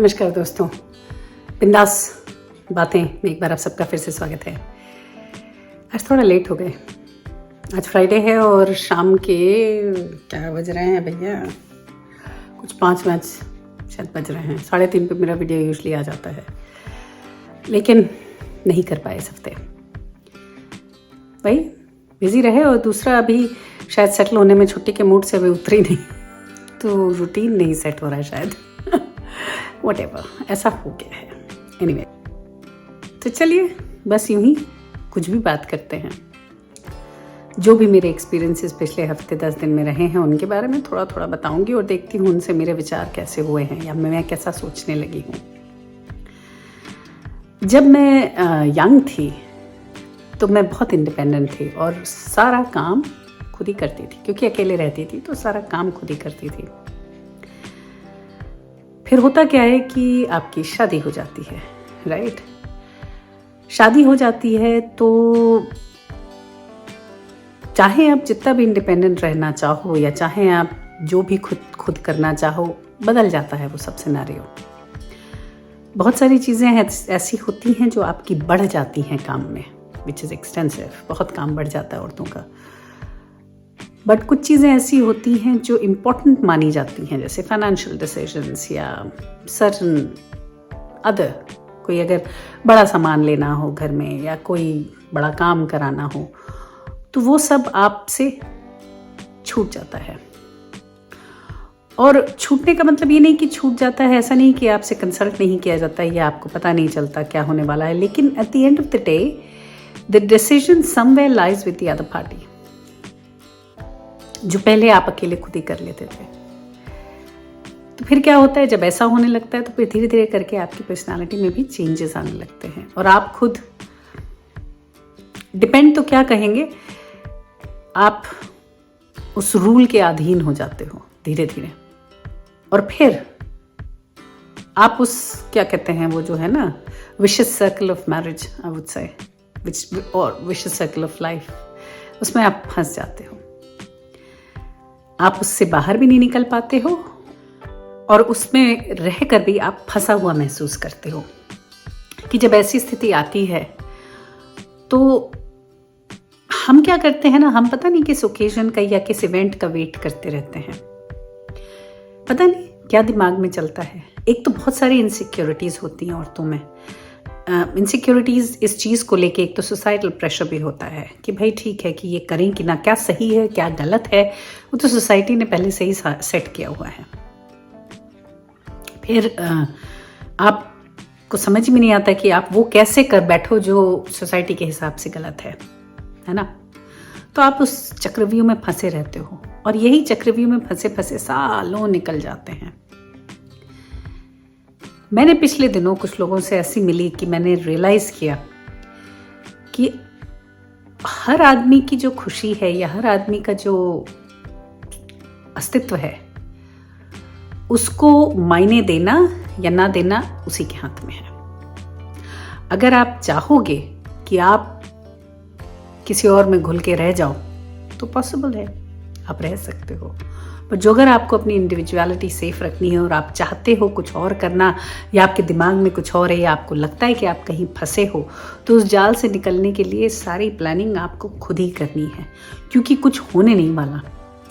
नमस्कार दोस्तों, बिंदास बातें में एक बार आप सबका फिर से स्वागत है। आज थोड़ा लेट हो गए। आज फ्राइडे है और शाम के क्या बज रहे हैं भैया, कुछ 5 शायद बज रहे हैं। 3:30 पे मेरा वीडियो यूजली आ जाता है, लेकिन नहीं कर पाए इस हफ्ते। भाई बिजी रहे और दूसरा अभी शायद सेटल होने में छुट्टी के मूड से अभी उतरी नहीं, तो रूटीन नहीं सेट हो रहा है शायद। व्हाटएवर, ऐसा हो गया है। एनीवे, तो चलिए बस यूं ही कुछ भी बात करते हैं। जो भी मेरे एक्सपीरियंसेस पिछले हफ्ते 10 दिन में रहे हैं उनके बारे में थोड़ा थोड़ा बताऊंगी और देखती हूँ उनसे मेरे विचार कैसे हुए हैं या मैं कैसा सोचने लगी हूँ। जब मैं यंग थी तो मैं बहुत इंडिपेंडेंट थी और सारा काम खुद ही करती थी, क्योंकि अकेले रहती थी तो सारा काम खुद ही करती थी। फिर होता क्या है कि आपकी शादी हो जाती है, राइट? शादी हो जाती है तो चाहे आप जितना भी इंडिपेंडेंट रहना चाहो या चाहे आप जो भी खुद करना चाहो, बदल जाता है वो सब सिनेरियो। बहुत सारी चीज़ें ऐसी होती हैं जो आपकी बढ़ जाती हैं काम में, विच इज़ एक्सटेंसिव। बहुत काम बढ़ जाता है औरतों का। बट कुछ चीज़ें ऐसी होती हैं जो इम्पोर्टेंट मानी जाती हैं, जैसे फाइनेंशियल डिसीजंस या सर्टन अदर, कोई अगर बड़ा सामान लेना हो घर में या कोई बड़ा काम कराना हो तो वो सब आपसे छूट जाता है। और छूटने का मतलब ये नहीं कि छूट जाता है, ऐसा नहीं कि आपसे कंसल्ट नहीं किया जाता या आपको पता नहीं चलता क्या होने वाला है, लेकिन eight the end of the day the decision somewhere lies with the other party. जो पहले आप अकेले खुद ही कर लेते थे, तो फिर क्या होता है, जब ऐसा होने लगता है तो फिर धीरे धीरे करके आपकी पर्सनालिटी में भी चेंजेस आने लगते हैं और आप खुद डिपेंड तो क्या कहेंगे, आप उस रूल के अधीन हो जाते हो धीरे धीरे। और फिर आप उस क्या कहते हैं वो जो है ना, vicious circle of marriage I would say, और विशियस सर्कल ऑफ लाइफ, उसमें आप फंस जाते हो। आप उससे बाहर भी नहीं निकल पाते हो और उसमें रहकर भी आप फंसा हुआ महसूस करते हो। कि जब ऐसी स्थिति आती है तो हम क्या करते हैं ना, हम पता नहीं किस ओकेजन का या किस इवेंट का वेट करते रहते हैं। पता नहीं क्या दिमाग में चलता है। एक तो बहुत सारी इनसिक्योरिटीज होती हैं औरतों में। इनसिक्योरिटीज इस चीज़ को लेके, एक तो सोसाइटल प्रेशर भी होता है कि भाई ठीक है कि ये करें कि ना, क्या सही है क्या गलत है, वो तो सोसाइटी ने पहले से ही सेट किया हुआ है। फिर आपको समझ में नहीं आता कि आप वो कैसे कर बैठो जो सोसाइटी के हिसाब से गलत है ना। तो आप उस चक्रव्यूह में फंसे रहते हो और यही चक्रव्यूह में फंसे फंसे सालों निकल जाते हैं। मैंने पिछले दिनों कुछ लोगों से ऐसी मिली कि मैंने रियलाइज किया कि हर आदमी की जो खुशी है या हर आदमी का जो अस्तित्व है, उसको मायने देना या ना देना उसी के हाथ में है। अगर आप चाहोगे कि आप किसी और में घुल के रह जाओ तो पॉसिबल है, आप रह सकते हो। पर जो अगर आपको अपनी इंडिविजुअलिटी सेफ रखनी है और आप चाहते हो कुछ और करना या आपके दिमाग में कुछ और है या आपको लगता है कि आप कहीं फंसे हो, तो उस जाल से निकलने के लिए सारी प्लानिंग आपको खुद ही करनी है, क्योंकि कुछ होने नहीं वाला।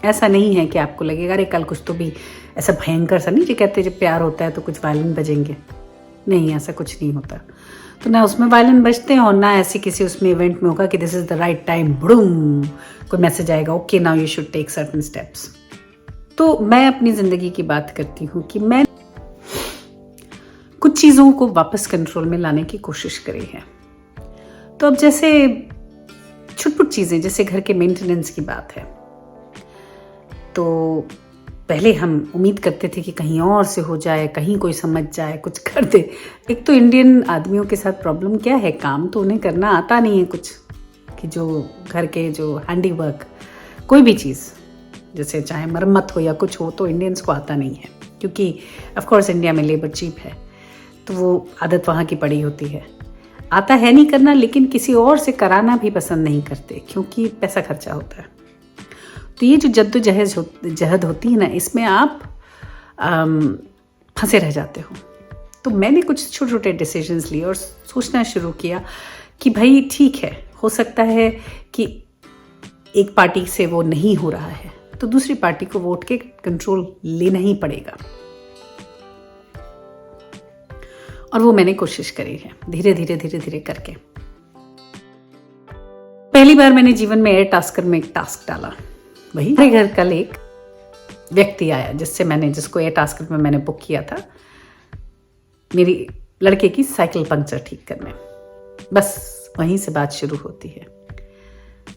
ऐसा नहीं है कि आपको लगेगा अरे कल कुछ तो भी ऐसा भयंकर सा, नहीं जो कहते जब प्यार होता है तो कुछ वायलिन बजेंगे, नहीं, ऐसा कुछ नहीं होता। तो ना उसमें वायलिन बजते हैं और ना ऐसी किसी उसमें इवेंट में होगा कि this is the right time, boom कोई मैसेज आएगा, okay now you should take certain steps. तो मैं अपनी जिंदगी की बात करती हूँ कि मैं कुछ चीजों को वापस कंट्रोल में लाने की कोशिश करी है। तो अब जैसे छुटपुट चीजें, जैसे घर के मेंटेनेंस की बात है, तो पहले हम उम्मीद करते थे कि कहीं और से हो जाए, कहीं कोई समझ जाए, कुछ कर दे। एक तो इंडियन आदमियों के साथ प्रॉब्लम क्या है, काम तो उन्हें करना आता नहीं है कुछ, कि जो घर के जो हैंडी वर्क, कोई भी चीज़, जैसे चाहे मरम्मत हो या कुछ हो, तो इंडियंस को आता नहीं है, क्योंकि ऑफकोर्स इंडिया में लेबर चीप है, तो वो आदत वहाँ की पड़ी होती है। आता है नहीं करना, लेकिन किसी और से कराना भी पसंद नहीं करते क्योंकि पैसा खर्चा होता है। तो ये जो जद्दोजहद होती है ना, इसमें आप फंसे रह जाते हो। तो मैंने कुछ छोटे छोटे डिसीजंस लिए और सोचना शुरू किया कि भाई ठीक है, हो सकता है कि एक पार्टी से वो नहीं हो रहा है तो दूसरी पार्टी को वोट के कंट्रोल लेना ही पड़ेगा। और वो मैंने कोशिश करी है धीरे धीरे धीरे धीरे करके। पहली बार मैंने जीवन में एयर टास्कर में एक टास्क डाला। वही मेरे घर कल एक व्यक्ति आया जिसको एयर टास्कर में मैंने बुक किया था मेरी लड़के की साइकिल पंक्चर ठीक करने। बस वहीं से बात शुरू होती है।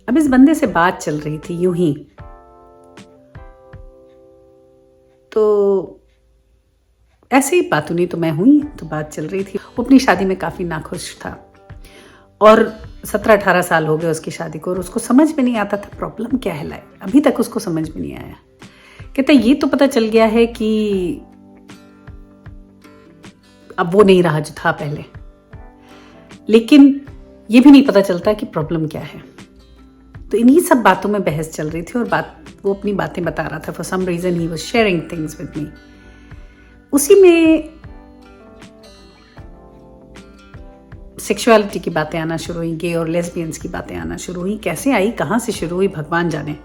अब इस बंदे से बात चल रही थी यूं ही, तो ऐसे ही बातूनी तो मैं हुई, तो बात चल रही थी। वो अपनी शादी में काफी नाखुश था और 17-18 साल हो गए उसकी शादी को और उसको समझ में नहीं आता था प्रॉब्लम क्या है लाइफ। अभी तक उसको समझ में नहीं आया। कहता ये तो पता चल गया है कि अब वो नहीं रहा जो था पहले, लेकिन ये भी नहीं पता चलता कि प्रॉब्लम क्या है। तो इन्हीं सब बातों में बहस चल रही थी और वो अपनी बातें बता रहा था। For some reason he was sharing things with me. उसी में सेक्सुअलिटी की बातें आना शुरू हुई, गे और लेस्बियंस की बातें आना शुरू हुई। कैसे आई, कहाँ से शुरू हुई, भगवान जाने।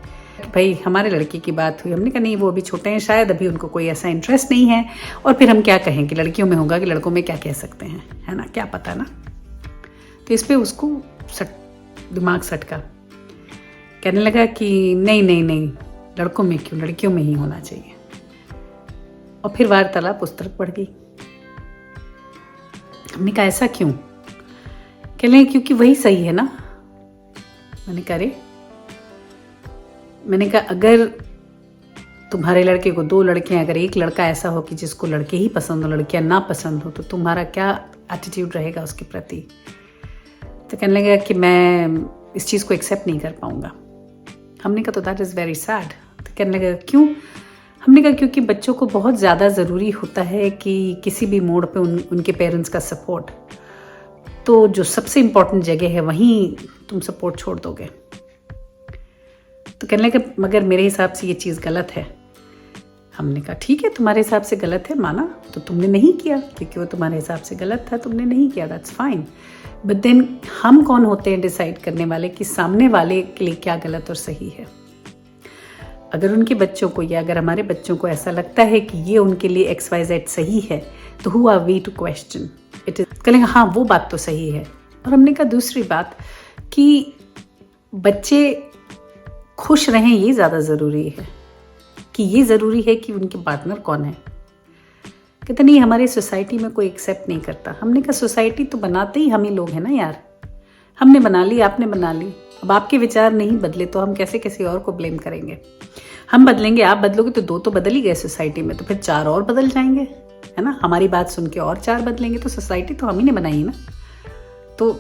भाई हमारे लड़के की बात हुई, हमने कहा नहीं वो अभी छोटे हैं, शायद अभी उनको कोई ऐसा इंटरेस्ट नहीं है। और फिर हम क्या कहें कि लड़कियों में होगा कि लड़कों में क्या कह सकते हैं, है ना, क्या पता ना। तो इस पे उसको दिमाग सटका, कहने लगा कि नहीं नहीं नहीं, लड़कों में क्यों, लड़कियों में ही होना चाहिए। और फिर वार्तालाप उस तरफ बढ़ गई। हमने कहा ऐसा क्यों? कह लें क्योंकि वही सही है ना। मैंने कहा अगर तुम्हारे लड़के को 2 लड़के हैं, अगर एक लड़का ऐसा हो कि जिसको लड़के ही पसंद हो, लड़कियां ना पसंद हो, तो तुम्हारा क्या एटीट्यूड रहेगा उसके प्रति? तो कहने लगा कि मैं इस चीज़ को एक्सेप्ट नहीं कर पाऊंगा। हमने कहा तो दैट इज़ वेरी सैड। तो कहने लगा क्यों? हमने कहा क्योंकि बच्चों को बहुत ज़्यादा ज़रूरी होता है कि किसी भी मोड़ पे उनके पेरेंट्स का सपोर्ट। तो जो सबसे इम्पोर्टेंट जगह है वहीं तुम सपोर्ट छोड़ दोगे। तो कहने लगा मगर मेरे हिसाब से ये चीज़ गलत है। हमने कहा ठीक है, तुम्हारे हिसाब से गलत है, माना, तो तुमने नहीं किया क्योंकि वो तुम्हारे हिसाब से गलत था, तुमने नहीं किया, दैट्स फाइन। बट देन हम कौन होते हैं डिसाइड करने वाले कि सामने वाले के लिए क्या गलत और सही है? अगर उनके बच्चों को या अगर हमारे बच्चों को ऐसा लगता है कि ये उनके लिए XYZ सही है, तो who are we to question it is? कहेंगे हाँ वो बात तो सही है। और हमने कहा दूसरी बात कि बच्चे खुश रहें ये ज़्यादा ज़रूरी है कि ये ज़रूरी है कि उनके पार्टनर कौन है। कहते नहीं हमारी सोसाइटी में कोई एक्सेप्ट नहीं करता। हमने कहा सोसाइटी तो बनाते ही हम ही लोग हैं ना यार। हमने बना ली, आपने बना ली, अब आपके विचार नहीं बदले तो हम कैसे किसी और को ब्लेम करेंगे? हम बदलेंगे, आप बदलोगे तो 2 तो बदल ही गए सोसाइटी में, तो फिर 4 और बदल जाएंगे, है ना। हमारी बात सुन के और 4 बदलेंगे, तो सोसाइटी तो हम ही ने बनाई ना। तो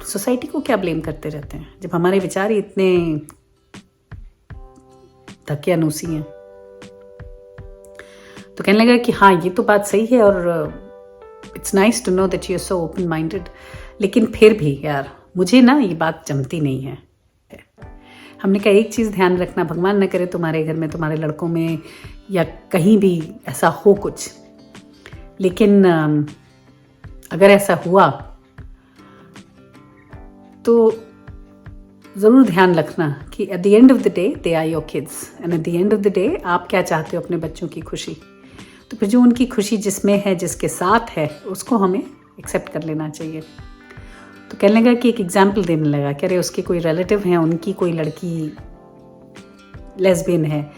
सोसाइटी को क्या ब्लेम करते रहते हैं जब हमारे विचार ही इतने धक्यानुसी हैं। तो कहने लगा कि हाँ ये तो बात सही है और it's nice to know that you are so open minded, लेकिन फिर भी यार मुझे ना ये बात जमती नहीं है। हमने कहा एक चीज़ ध्यान रखना, भगवान न करे तुम्हारे घर में, तुम्हारे लड़कों में या कहीं भी ऐसा हो कुछ, लेकिन अगर ऐसा हुआ तो ज़रूर ध्यान रखना कि at the end of the day they are your kids and at the end of the day आप क्या चाहते हो अपने बच्चों की खुशी। तो फिर जो उनकी खुशी जिसमें है, जिसके साथ है, उसको हमें एक्सेप्ट कर लेना चाहिए। तो कहने लगा कि एक एग्जाम्पल देने लगा कि अरे उसके कोई रिलेटिव हैं, उनकी कोई लड़की लेस्बियन है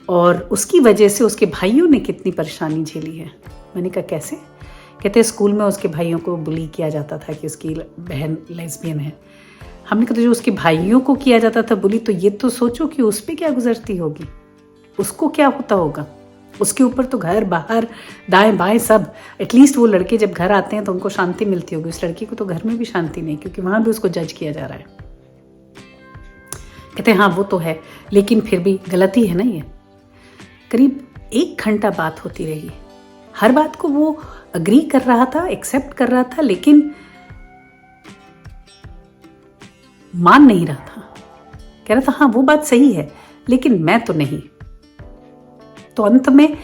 और उसकी वजह से उसके भाइयों ने कितनी परेशानी झेली है। मैंने कहा कैसे? कहते स्कूल में उसके भाइयों को बुली किया जाता था कि उसकी बहन लेस्बियन है। हमने कहा तो जो उसके भाइयों को किया जाता था बुली, तो ये तो सोचो कि उस पर क्या गुजरती होगी, उसको क्या होता होगा। उसके ऊपर तो घर बाहर दाएं बाएं सब, एटलीस्ट वो लड़के जब घर आते हैं तो उनको शांति मिलती होगी। उस लड़की को तो घर में भी शांति नहीं, क्योंकि वहां भी उसको जज किया जा रहा है। कहते हैं हाँ वो तो है, लेकिन फिर भी गलती है ना ये। करीब 1 घंटा बात होती रही, हर बात को वो अग्री कर रहा था, एक्सेप्ट कर रहा था, लेकिन मान नहीं रहा था। कह रहा था हाँ वो बात सही है, लेकिन मैं तो नहीं। तो अंत में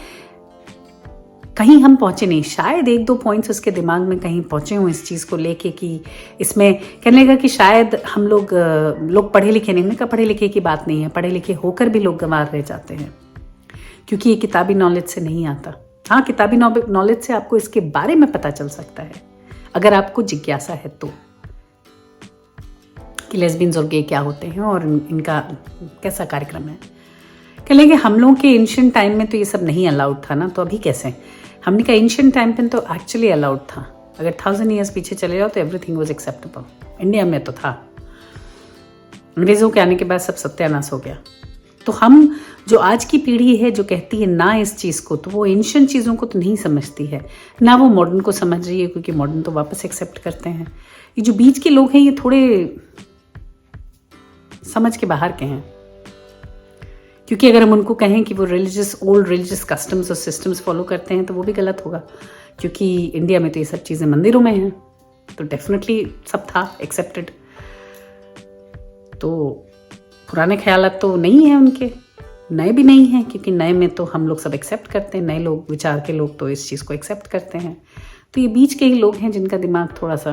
कहीं हम पहुंचे नहीं, शायद एक दो पॉइंट्स उसके दिमाग में कहीं पहुंचे हों इस चीज़ को लेके कि इसमें कहने लगा कि शायद हम लोग पढ़े लिखे नहीं। मैंने कहा पढ़े लिखे की बात नहीं है, पढ़े लिखे होकर भी लोग गंवार रह जाते हैं, क्योंकि ये किताबी नॉलेज से नहीं आता। हाँ, किताबी नॉलेज से आपको इसके बारे में पता चल सकता है अगर आपको जिज्ञासा है तो, कि लेस्बियंस और गे क्या होते हैं और इनका कैसा कार्यक्रम है। कह लेंगे हम लोगों के एंशिएंट टाइम में तो ये सब नहीं अलाउड था ना, तो अभी कैसे? हमने कहा एंशिएंट टाइम पे तो एक्चुअली अलाउड था। अगर 1000 ईयर्स पीछे चले जाओ तो एवरीथिंग वाज एक्सेप्टेबल। इंडिया में तो था, अंग्रेजों के आने के बाद सब सत्यानाश हो गया। तो हम जो आज की पीढ़ी है जो कहती है ना इस चीज़ को, तो वो एंशिएंट चीज़ों को तो नहीं समझती है ना, वो मॉडर्न को समझ रही है, क्योंकि मॉडर्न तो वापस एक्सेप्ट करते हैं। ये जो बीच के लोग हैं ये थोड़े समझ के बाहर के हैं, क्योंकि अगर हम उनको कहें कि वो ओल्ड रिलीजियस कस्टम्स और सिस्टम्स फॉलो करते हैं तो वो भी गलत होगा, क्योंकि इंडिया में तो ये सब चीज़ें मंदिरों में हैं, तो डेफिनेटली सब था एक्सेप्टेड। तो पुराने ख्यालात तो नहीं है उनके, नए भी नहीं हैं, क्योंकि नए में तो हम लोग सब एक्सेप्ट करते हैं, नए लोग विचार के लोग तो इस चीज़ को एक्सेप्ट करते हैं। तो ये बीच के ही लोग हैं जिनका दिमाग थोड़ा सा,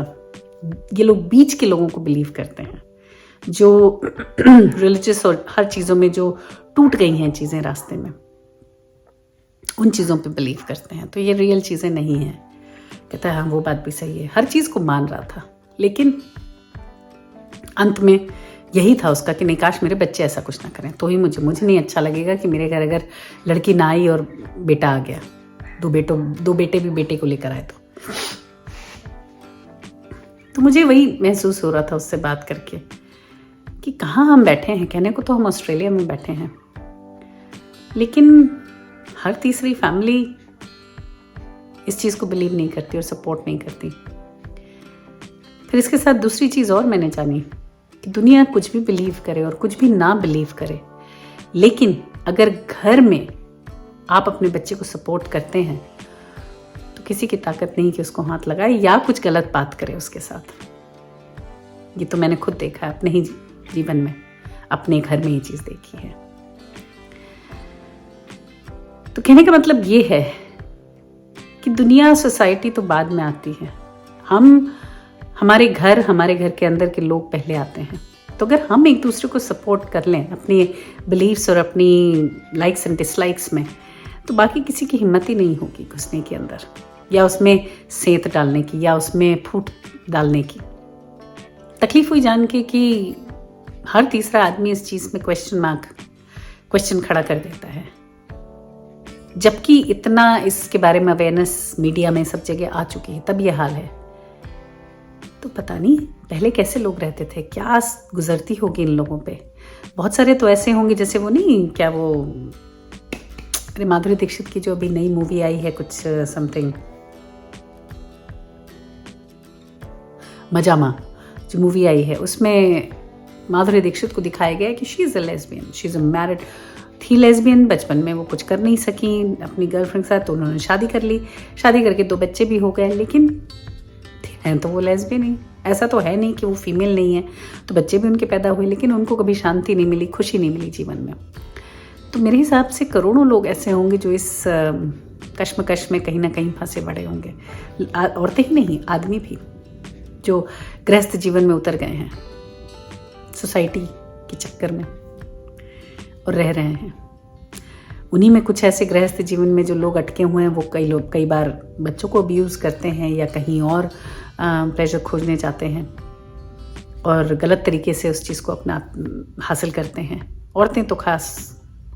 ये लोग बीच के लोगों को बिलीव करते हैं, जो रिलीजियस और हर चीज़ों में जो टूट गई हैं चीज़ें रास्ते में, उन चीज़ों पे बिलीव करते हैं। तो ये रियल चीज़ें नहीं हैं। कहता है हाँ वो बात भी सही है, हर चीज़ को मान रहा था, लेकिन अंत में यही था उसका कि नहीं, काश मेरे बच्चे ऐसा कुछ ना करें, तो ही मुझे नहीं अच्छा लगेगा कि मेरे घर अगर लड़की ना आई और बेटा आ गया, दो बेटे भी बेटे को लेकर आए तो मुझे वही महसूस हो रहा था उससे बात करके कि कहाँ हम बैठे हैं। कहने को तो हम ऑस्ट्रेलिया में बैठे हैं, लेकिन हर तीसरी फैमिली इस चीज़ को बिलीव नहीं करती और सपोर्ट नहीं करती। फिर इसके साथ दूसरी चीज़ और मैंने जानी कि दुनिया कुछ भी बिलीव करे और कुछ भी ना बिलीव करे, लेकिन अगर घर में आप अपने बच्चे को सपोर्ट करते हैं तो किसी की ताकत नहीं कि उसको हाथ लगाए या कुछ गलत बात करे उसके साथ। ये तो मैंने खुद देखा है अपने ही जीवन में, अपने घर में ये चीज़ देखी है। तो कहने का मतलब ये है कि दुनिया सोसाइटी तो बाद में आती है, हमारे घर के अंदर के लोग पहले आते हैं। तो अगर हम एक दूसरे को सपोर्ट कर लें अपनी बिलीव्स और अपनी लाइक्स एंड डिसलाइक्स में, तो बाकी किसी की हिम्मत ही नहीं होगी घुसने के अंदर, या उसमें सेंध डालने की, या उसमें फूट डालने की। तकलीफ हुई जान के कि हर तीसरा आदमी इस चीज़ में क्वेश्चन खड़ा कर देता है, जबकि इतना इसके बारे में अवेयरनेस मीडिया में सब जगह आ चुकी है, तब ये हाल है। तो पता नहीं पहले कैसे लोग रहते थे, क्या गुजरती होगी इन लोगों पे। बहुत सारे तो ऐसे होंगे जैसे वो नहीं, क्या वो अरे माधुरी दीक्षित की जो अभी नई मूवी आई है कुछ समथिंग मजामा, जो मूवी आई है उसमें माधुरी दीक्षित को दिखाया गया है कि she is a lesbian, she is a married, थी लेस्बियन, बचपन में वो कुछ कर नहीं सकी अपनी गर्लफ्रेंड के साथ, तो उन्होंने शादी कर ली, शादी करके 2 बच्चे भी हो गए, लेकिन हैं तो वो लेस्बियन ही। ऐसा तो है नहीं कि वो फीमेल नहीं है, तो बच्चे भी उनके पैदा हुए, लेकिन उनको कभी शांति नहीं मिली, खुशी नहीं मिली जीवन में। तो मेरे हिसाब से करोड़ों लोग ऐसे होंगे जो इस कश्मकश में कहीं ना कहीं फंसे पड़े होंगे। औरतें ही नहीं, आदमी भी, जो गृहस्थ जीवन में उतर गए हैं सोसाइटी के चक्कर में और रह रहे हैं। उन्हीं में कुछ ऐसे गृहस्थ जीवन में जो लोग अटके हुए हैं, वो कई बार बच्चों को अब्यूज़ करते हैं या कहीं और प्लेजर खोजने जाते हैं और गलत तरीके से उस चीज़ को अपना हासिल करते हैं। औरतें तो खास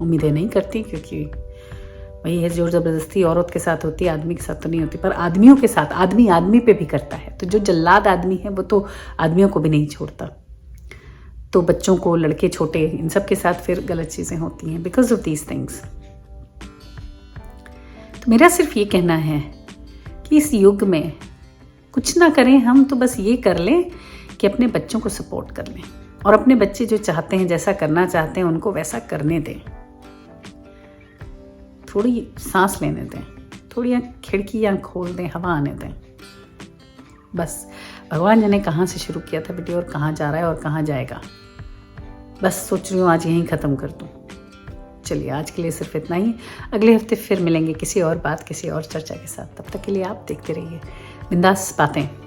उम्मीदें नहीं करती, क्योंकि वही है, जोर ज़बरदस्ती औरत के साथ होती है, आदमी के साथ तो नहीं होती। पर आदमियों के साथ आदमी पे भी करता है, तो जो जल्लाद आदमी है वो तो आदमियों को भी नहीं छोड़ता। तो बच्चों को, लड़के छोटे, इन सब के साथ फिर गलत चीज़ें होती हैं बिकॉज ऑफ दीज थिंग्स। तो मेरा सिर्फ ये कहना है कि इस युग में कुछ ना करें हम, तो बस ये कर लें कि अपने बच्चों को सपोर्ट कर लें और अपने बच्चे जो चाहते हैं, जैसा करना चाहते हैं, उनको वैसा करने दें। थोड़ी सांस लेने दें, थोड़ी खिड़कियाँ खोल दें, हवा आने दें। बस भगवान जाने कहाँ से शुरू किया था वीडियो और कहाँ जा रहा है और कहाँ जाएगा। बस सोच रही हूँ आज यहीं ख़त्म कर दूँ। चलिए आज के लिए सिर्फ इतना ही। अगले हफ्ते फिर मिलेंगे किसी और बात, किसी और चर्चा के साथ। तब तक के लिए आप देखते रहिए बिंदास बातें।